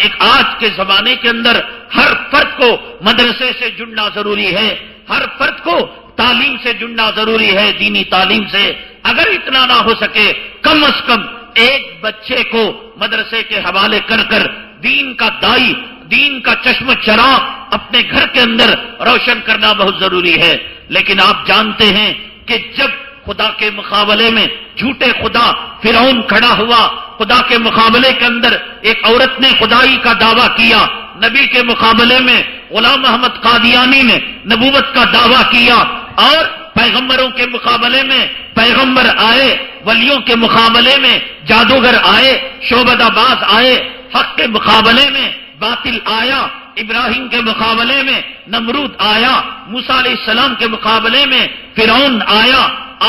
ایک آج کے زمانے کے اندر ہر فرد کو مدرسے سے جڑنا ضروری ہے، ہر فرد کو تعلیم سے جڑنا ضروری ہے، دینی تعلیم سے۔ اگر اتنا نہ ہو سکے کم از کم ایک بچے کو مدرسے کے حوالے کر کر دین کا دائی، دین کا چشم چراغ اپنے گھر کے اندر روشن کرنا بہت ضروری ہے۔ لیکن آپ جانتے ہیں کہ جب خدا کے مقابلے میں جھوٹے خدا فرعون کھڑا ہوا، خدا کے مقابلے کے اندر ایک عورت نے خدائی کا دعویٰ کیا، نبی کے مقابلے میں غلام محمد قادیانی نے نبوت کا دعویٰ کیا، اور پیغمبروں کے مقابلے میں پیغمبر آئے، ولیوں کے مقابلے میں جادوگر آئے، شعبدہ باز آئے، حق کے مقابلے میں باطل آیا، ابراہیم کے مقابلے میں نمرود آیا، موسیٰ علیہ السلام کے مقابلے میں فرعون آیا،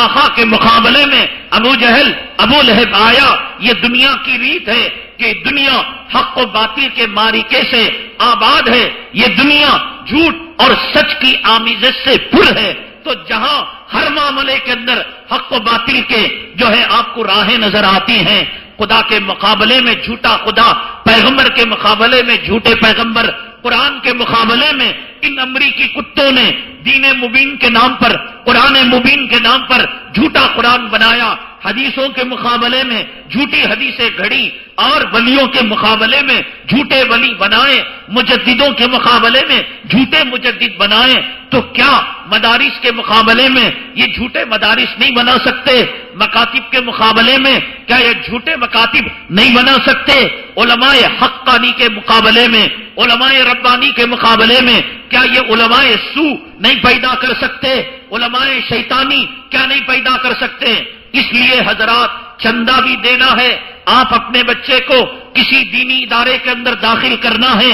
آقا کے مقابلے میں ابو جہل ابو لہب آیا۔ یہ دنیا کی ریت ہے کہ دنیا حق و باطل کے معرکے سے آباد ہے، یہ دنیا جھوٹ اور سچ کی آمیزش سے پر ہے۔ تو جہاں ہر معاملے کے اندر حق و باطل کے جو ہے آپ کو راہیں نظر آتی ہیں، خدا کے مقابلے میں جھوٹا خدا، پیغمبر کے مقابلے میں جھوٹے پیغمبر، قرآن کے مقابلے میں ان امریکی کتوں نے دین مبین کے نام پر، قرآن مبین کے نام پر جھوٹا قرآن بنایا، حدیثوں کے مقابلے میں جھوٹی حدیثیں گھڑی، اور ولیوں کے مقابلے میں جھوٹے ولی بنائے، مجددوں کے مقابلے میں جھوٹے مجدد بنائے۔ تو کیا مدارس کے مقابلے میں یہ جھوٹے مدارس نہیں بنا سکتے؟ مکاتب کے مقابلے میں کیا یہ جھوٹے مکاتب نہیں بنا سکتے؟ علماء حقانی کے مقابلے میں، علماء ربانی کے مقابلے میں کیا یہ علماء سو نہیں پیدا کر سکتے؟ علماء شیطانی کیا نہیں پیدا کر سکتے؟ اس لیے حضرات، چندہ بھی دینا ہے، آپ اپنے بچے کو کسی دینی ادارے کے اندر داخل کرنا ہے،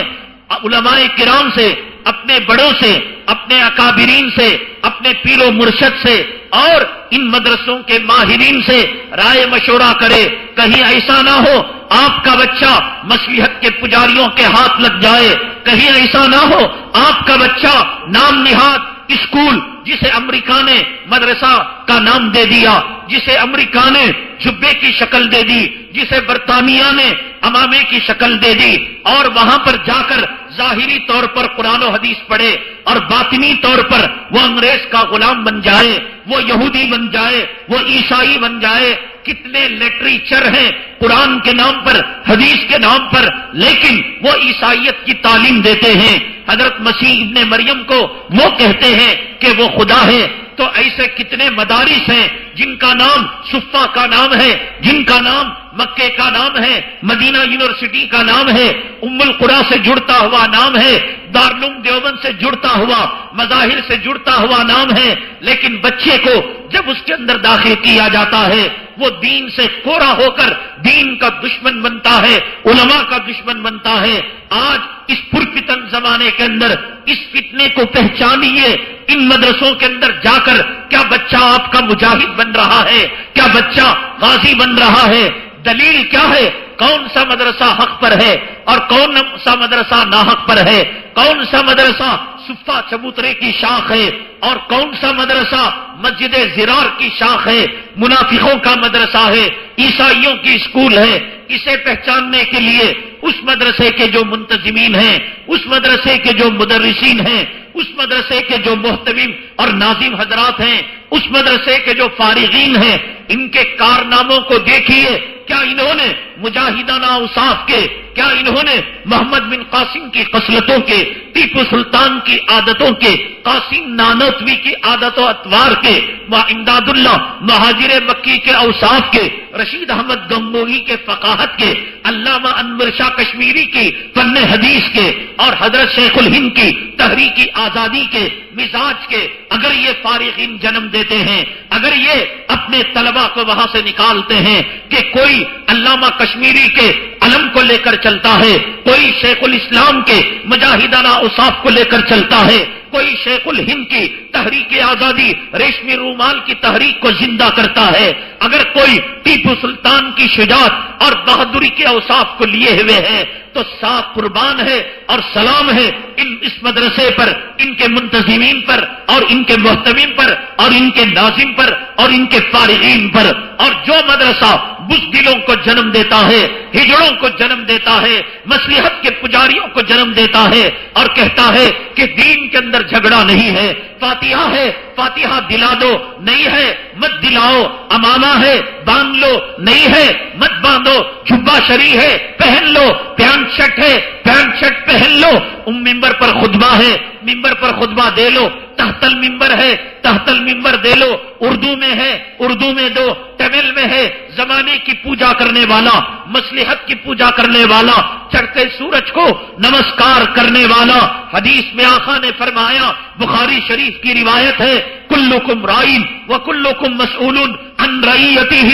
علماء کرام سے، اپنے بڑوں سے، اپنے اکابرین سے، اپنے پیر و مرشد سے اور ان مدرسوں کے ماہرین سے رائے مشورہ کرے۔ کہیں ایسا نہ ہو آپ کا بچہ مصلحت کے پجاریوں کے ہاتھ لگ جائے، کہیں ایسا نہ ہو آپ کا بچہ نام نہاد اسکول جسے امریکہ نے مدرسہ کا نام دے دیا، جسے امریکہ نے جبے کی شکل دے دی، جسے برطانیہ نے امامے کی شکل دے دی، اور وہاں پر جا کر ظاہری طور پر قرآن و حدیث پڑھے اور باطنی طور پر وہ انگریز کا غلام بن جائے، وہ یہودی بن جائے، وہ عیسائی بن جائے۔ کتنے لٹریچر ہیں قرآن کے نام پر، حدیث کے نام پر، لیکن وہ عیسائیت کی تعلیم دیتے ہیں۔ حضرت مسیح ابن مریم کو وہ کہتے ہیں کہ وہ خدا ہے۔ تو ایسے کتنے مدارس ہیں جن کا نام صفا کا نام ہے، جن کا نام مکے کا نام ہے، مدینہ یونیورسٹی کا نام ہے، ام القریٰ سے جڑتا ہوا نام ہے، دارالعلوم دیوبند سے جڑتا ہوا، مظاہر سے جڑتا ہوا نام ہے، لیکن بچے کو جب اس کے اندر داخل کیا جاتا ہے وہ دین سے کورا ہو کر دین کا دشمن بنتا ہے، علماء کا دشمن بنتا ہے۔ آج اس پرفتن زمانے کے اندر اس فتنے کو پہچانیے، ان مدرسوں کے اندر جا کر کیا بچہ آپ کا مجاہد بن رہا ہے؟ کیا بچہ غازی بن رہا ہے؟ دلیل کیا ہے؟ کون سا مدرسہ حق پر ہے اور کون سا مدرسہ ناحق پر ہے؟ کون سا مدرسہ صفا چبوترے کی شاخ ہے اور کون سا مدرسہ مسجد زرار کی شاخ ہے، منافقوں کا مدرسہ ہے، عیسائیوں کی اسکول ہے؟ اسے پہچاننے کے لیے اس مدرسے کے جو منتظمین ہیں، اس مدرسے کے جو مدرسین ہیں، اس مدرسے کے جو محتمم اور ناظم حضرات ہیں، اس مدرسے کے جو فارغین ہیں، ان کے کارناموں کو دیکھیے۔ کیا انہوں نے مجاہدانہ اوصاف کے، کیا انہوں نے محمد بن قاسم کی خصلتوں کے، ٹیپو سلطان کی عادتوں کے، قاسم نانوتوی کی عادت و اطوار کے، امداد اللہ مہاجر مکی کے اوصاف کے، رشید احمد گنگوہی کے فقاہت کے، علامہ انور شاہ کشمیری کی فن حدیث کے، اور حضرت شیخ الہند کی تحریک آزادی کے مزاج کے اگر یہ فارغین جنم دیتے ہیں، اگر یہ اپنے طلبہ کو وہاں سے نکالتے ہیں کہ کوئی علامہ کشمیری کے علم کو لے کر چلتا ہے، کوئی شیخ الاسلام کے مجاہدانہ اوصاف کو لے کر چلتا ہے، کوئی شیخ الہند کی تحریک آزادی ریشمی رومال کی تحریک کو زندہ کرتا ہے، اگر کوئی ٹیپو سلطان کی شجاعت اور بہادری کے اوصاف کو لیے ہوئے ہے تو ساتھ قربان ہے اور سلام ہے اس مدرسے پر، ان کے منتظمین پر اور ان کے محتمین پر اور ان کے ناظم پر اور ان کے فارغین پر۔ اور جو مدرسہ بزدلوں کو جنم دیتا ہے، ہجڑوں کو جنم دیتا ہے، مصلحت کے پجاریوں کو جنم دیتا ہے اور کہتا ہے کہ دین کے اندر جھگڑا نہیں ہے، فاتحہ ہے فاتحہ دلا دو، نہیں ہے مت دلاؤ، امامہ ہے باندھ لو، نہیں ہے مت باندھو، جبہ شریع ہے پہن لو، پینٹ شرٹ ہے پینٹ شرٹ پہن لو، ممبر پر خطبہ ہے ممبر پر خطبہ دے لو، تحت الممبر ہے تحت الممبر دے لو، اردو میں ہے اردو میں دو، تمل میں ہے، زمانے کی پوجا کرنے والا، مصلحت کی پوجا کرنے والا، چڑھتے سورج کو نمسکار کرنے والا۔ حدیث میں آقا نے فرمایا، بخاری شریف کی روایت ہے، کلکم رائن وکلکم مسئول عن رعیتہ،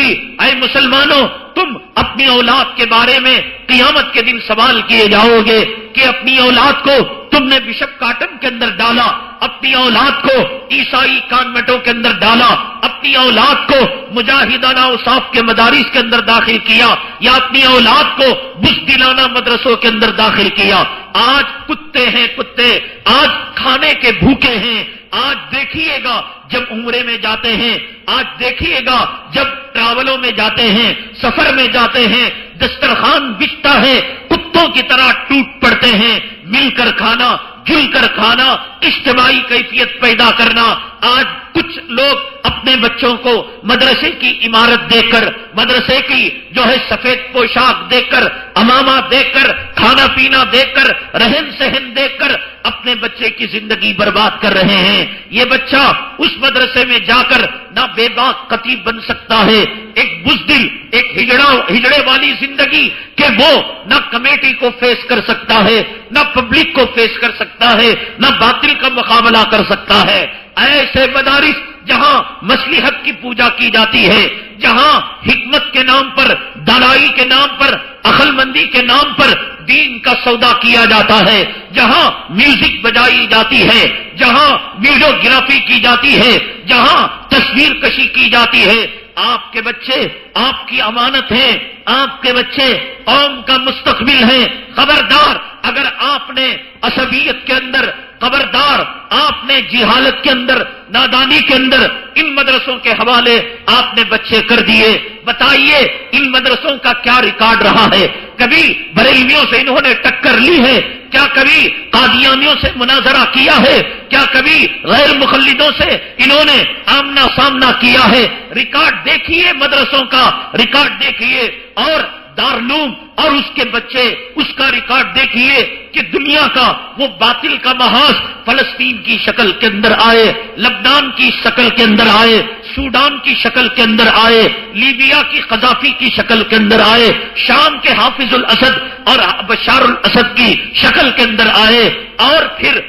اے مسلمانوں تم اپنی اولاد کے بارے میں قیامت کے دن سوال کیے جاؤ گے کہ اپنی اولاد کو تم نے بشپ کاٹن کے اندر ڈالا، اپنی اولاد کو عیسائی کانوینٹوں کے اندر ڈالا، اپنی اولاد کو مجاہدانہ اوصاف کے مدارس کے اندر داخل کیا، یا اپنی اولاد کو بزدلانہ مدرسوں کے اندر داخل کیا۔ آج کتے ہیں کتے، آج کھانے کے بھوکے ہیں، آج دیکھیے گا جب عمرے میں جاتے ہیں، آج دیکھیے گا جب ٹراولوں میں جاتے ہیں، سفر میں جاتے ہیں، دسترخوان بچتا ہے، کتوں کی طرح ٹوٹ پڑتے ہیں، مل کر کھانا، جل کر کھانا، اجتماعی کیفیت پیدا کرنا۔ آج کچھ لوگ اپنے بچوں کو مدرسے کی عمارت دے کر، مدرسے کی جو ہے سفید پوشاک دے کر، امامہ دے کر، کھانا پینا دے کر، رہن سہن دے کر اپنے بچے کی زندگی برباد کر رہے ہیں۔ یہ بچہ اس مدرسے میں جا کر نہ بے باک خطیب بن سکتا ہے، ایک بزدل، ایک ہجڑے والی زندگی کہ وہ نہ کمیٹی کو فیس کر سکتا ہے، نہ پبلک کو فیس کر سکتا ہے، نہ باطل کا مقابلہ کر سکتا ہے۔ ایسے مدارس جہاں مصلحت کی پوجا کی جاتی ہے، جہاں حکمت کے نام پر، دانائی کے نام پر، عقل مندی کے نام پر دین کا سودا کیا جاتا ہے، جہاں میوزک بجائی جاتی ہے، جہاں ویڈیوگرافی کی جاتی ہے، جہاں تصویر کشی کی جاتی ہے، آپ کے بچے آپ کی امانت ہیں، آپ کے بچے قوم کا مستقبل ہیں۔ خبردار اگر آپ نے عصبیت کے اندر، خبردار آپ نے جہالت کے اندر، نادانی کے اندر ان مدرسوں کے حوالے آپ نے بچے کر دیے، بتائیے ان مدرسوں کا کیا ریکارڈ رہا ہے؟ کبھی بریلویوں سے انہوں نے ٹکر لی ہے؟ کیا کبھی قادیانیوں سے مناظرہ کیا ہے؟ کیا کبھی غیر مخلدوں سے انہوں نے آمنا سامنا کیا ہے؟ ریکارڈ دیکھیے مدرسوں کا، ریکارڈ دیکھیے، اور دارالعلوم اور اس کے بچے، اس کا ریکارڈ دیکھیے کہ دنیا کا وہ باطل کا محاذ فلسطین کی شکل کے اندر آئے، لبنان کی شکل کے اندر آئے، سوڈان کی شکل کے اندر آئے، لیبیا کی قذافی کی شکل کے اندر آئے، شام کے حافظ الاسد اور بشار الاسد کی شکل کے اندر آئے، اور پھر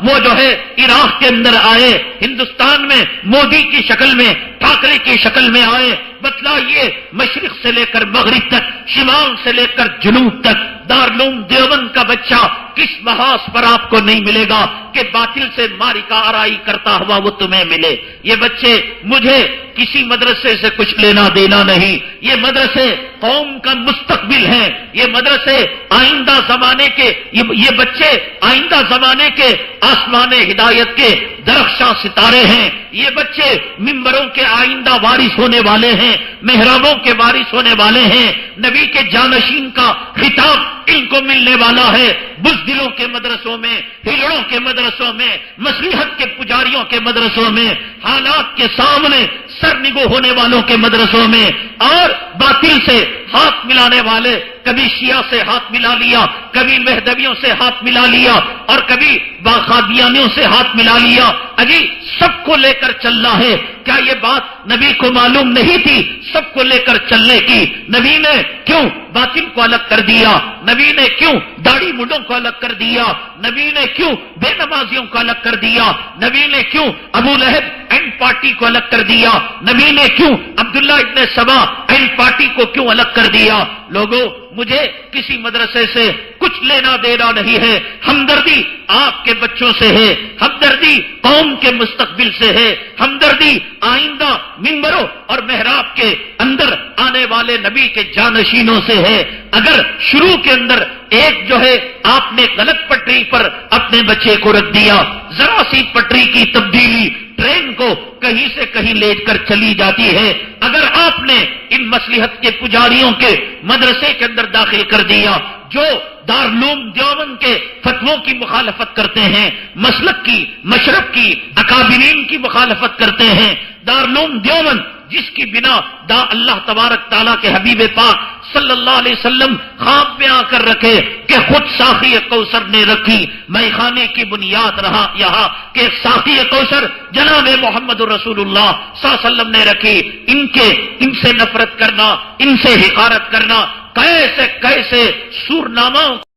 وہ جو ہے عراق کے اندر آئے، ہندوستان میں مودی کی شکل میں، ٹھاکرے کی شکل میں آئے۔ بتلائیے مشرق سے لے کر مغرب تک، شمال سے لے کر جنوب تک دارالعلوم دیوبند کا بچہ کس محاذ پر آپ کو نہیں ملے گا کہ باطل سے مارکا آرائی کرتا ہوا وہ تمہیں ملے؟ یہ بچے، مجھے کسی مدرسے سے کچھ لینا دینا نہیں، یہ مدرسے قوم کا مستقبل ہیں، یہ مدرسے آئندہ زمانے کے، یہ بچے آئندہ زمانے کے آسمان ہدایت کے درخشاں ستارے ہیں، یہ بچے منبروں کے آئندہ وارث ہونے والے ہیں، محرابوں کے وارث ہونے والے ہیں، نبی کے جانشین کا خطاب ان کو ملنے والا ہے۔ بزدلوں کے مدرسوں میں، ہجڑوں کے مدرسوں میں، مصلحت کے پجاریوں کے مدرسوں میں، حالات کے سامنے سر نگو ہونے والوں کے مدرسوں میں، اور باطل سے ہاتھ ملانے والے، کبھی شیعہ سے ہاتھ ملا لیا، کبھی مہدویوں سے ہاتھ ملا لیا، اور کبھی قادیانیوں سے ہاتھ ملا لیا، اجی سب کو لے کر چلنا ہے۔ کیا یہ بات نبی کو معلوم نہیں تھی سب کو لے کر چلنے کی؟ نبی نے کیوں باطل کو الگ کر دیا؟ نبی نے کیوں داڑھی مڈوں کو الگ کر دیا؟ نبی نے کیوں بے نمازیوں کو الگ کر دیا؟ نبی نے کیوں ابو لہب اینڈ پارٹی کو الگ کر دیا؟ نبی نے کیوں عبداللہ ابن سبا اینڈ لائن پارٹی کو کیوں الگ کر دیا؟ لوگوں، مجھے کسی مدرسے سے کچھ لینا دینا نہیں ہے، ہمدردی آپ کے بچوں سے ہے، ہمدردی قوم کے مستقبل سے ہے، ہمدردی آئندہ منبروں اور محراب کے اندر آنے والے نبی کے جانشینوں سے ہے۔ اگر شروع کے اندر ایک جو ہے آپ نے غلط پٹری پر اپنے بچے کو رکھ دیا، ذرا سی پٹری کی تبدیلی ٹرین کو کہیں سے کہیں لے کر چلی جاتی ہے۔ اگر آپ نے ان مصلحت کے پجاریوں کے مدرسے کے اندر داخل کر دیا جو دارالعلوم دیوبند کے فتووں کی مخالفت کرتے ہیں، مسلک کی، مشرب کی، اکابرین کی مخالفت کرتے ہیں، دارالعلوم دیوبند جس کی بنا اللہ تبارک تعالیٰ کے حبیب پاک صلی اللہ علیہ وسلم خواب میں آ کر رکھے کہ خود ساقی کوثر نے رکھی، میں خانے کی بنیاد رہا یہاں کہ ساقی کوثر جناب محمد رسول اللہ صلی اللہ علیہ وسلم نے رکھی۔ ان سے نفرت کرنا، ان سے حقارت کرنا، کیسے کیسے سورنامہ